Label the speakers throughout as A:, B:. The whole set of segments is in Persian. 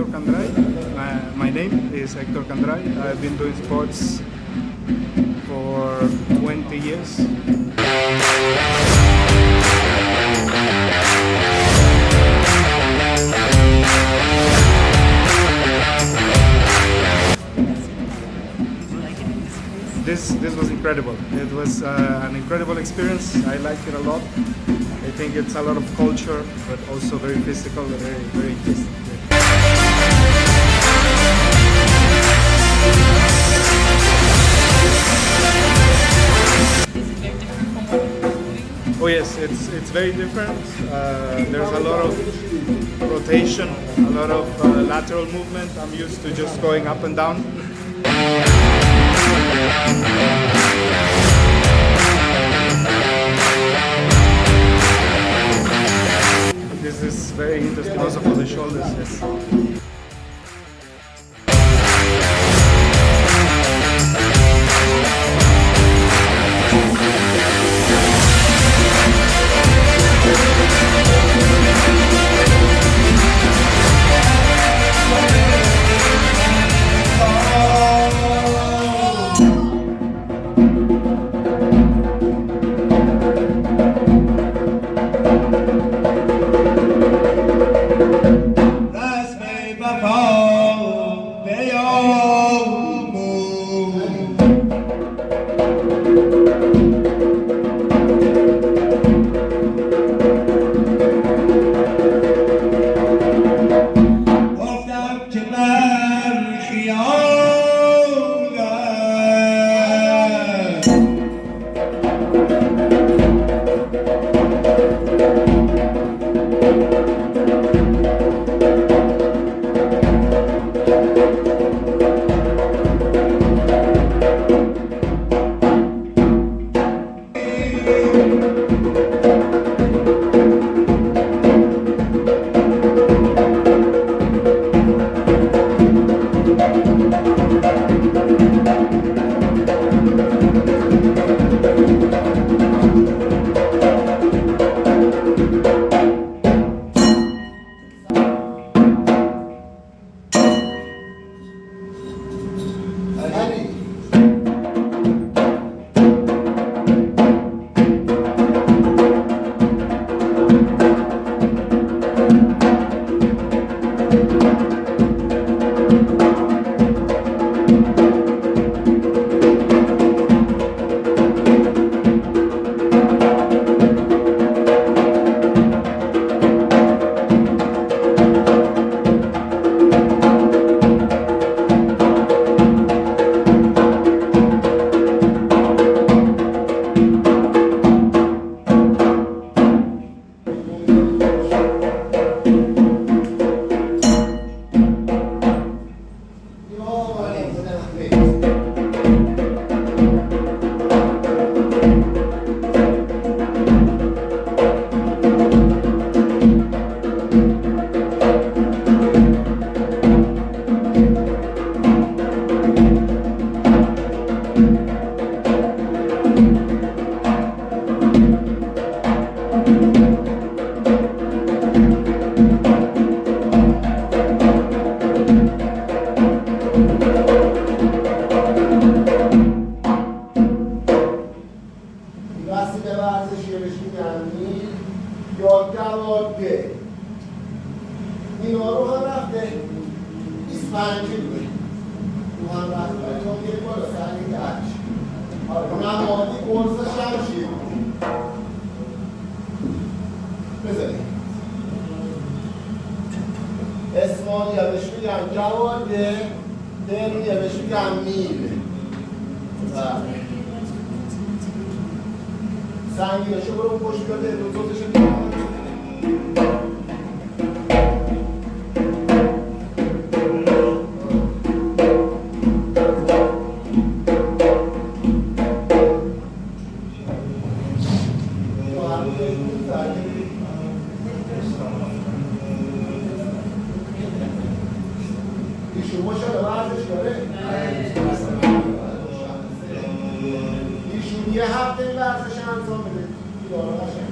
A: Hector Candray. My name is Hector Candray. I've been doing sports for 20 years. This was incredible. It was an incredible experience. I liked it a lot. I think it's a lot of culture, but also very physical, very interesting.
B: Is it very different from what you've been doing?
A: Oh yes, it's very different. There's a lot of rotation, a lot of lateral movement. I'm used to just going up and down. This is very interesting also for the shoulders, yes.
C: اینا رو هم رفته اسفند جلوه رو هم رفته چون یه بالا سرین گرش نمادی قرص شمشیر بذاریم اسمان یا بهش میگم جواده دل یا بهش میگم میل سنگینشو برو اون پشت بیاده دو زوتشو بیاده ایشون مشاهده ورزش داره؟ ایشون یه هفته این ورزش انجام بده داره قشنگ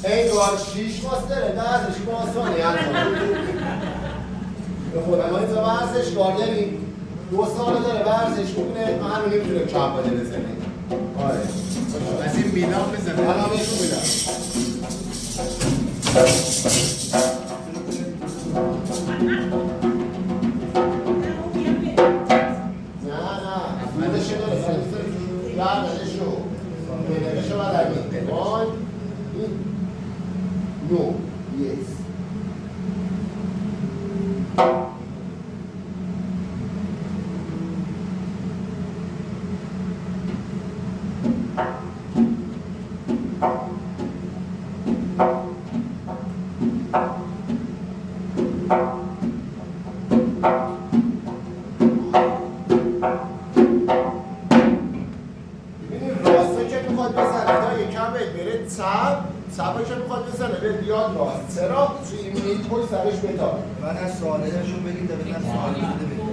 C: انگار 6 ماه داره ورزش با آسانی به خودم های تو ورزشگاه یعنی 2 سال داره ورزش میکنه من همین نمیتونه چپ باده بزنه آره از این میدان بزنه الان بهشون میدم نه مدشه داره گردنشو بدنشو بدنی وای No, yes. ببینید راسته که میخواد بزنه تا یکم بره سبایی که میخواد بزنه به بیاد راست چرا؟ توی این میلیت پای سرش بتاره
D: من از سوالشون بگید تا بگید سوال بگید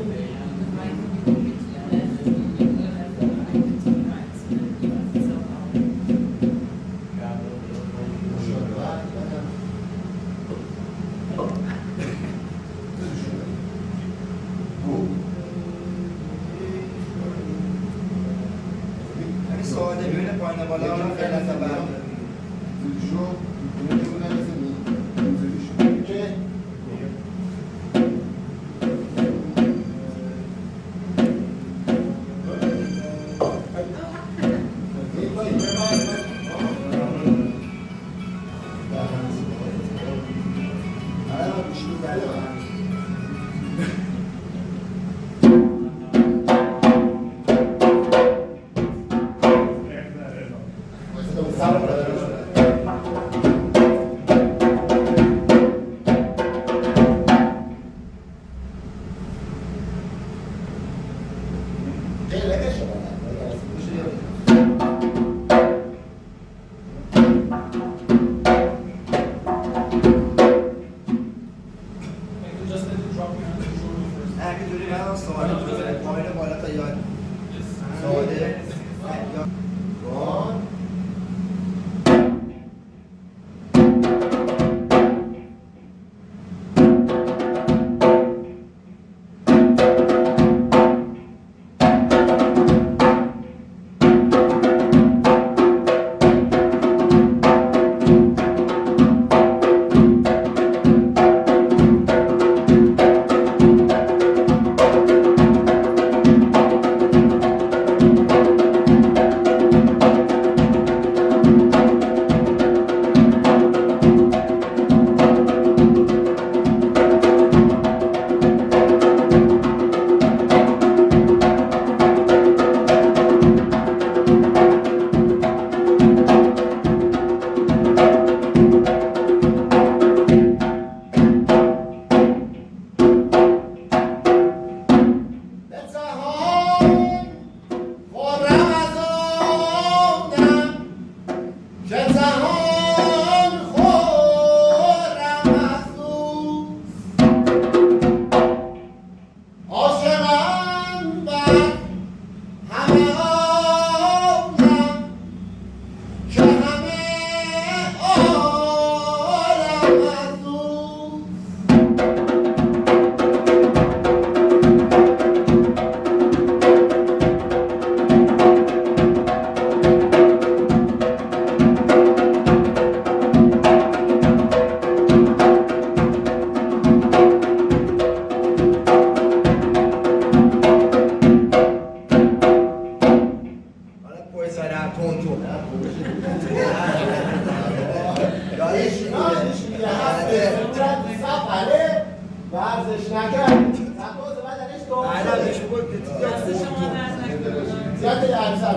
D: سوال ببین پایین بالا هم فعلا تا برد تون
C: دارش میگه هفته سفره ورزش نکرد سپاس بدنش
D: الان بهش بود
B: دست شما درد نکنه.
C: زیاد درصد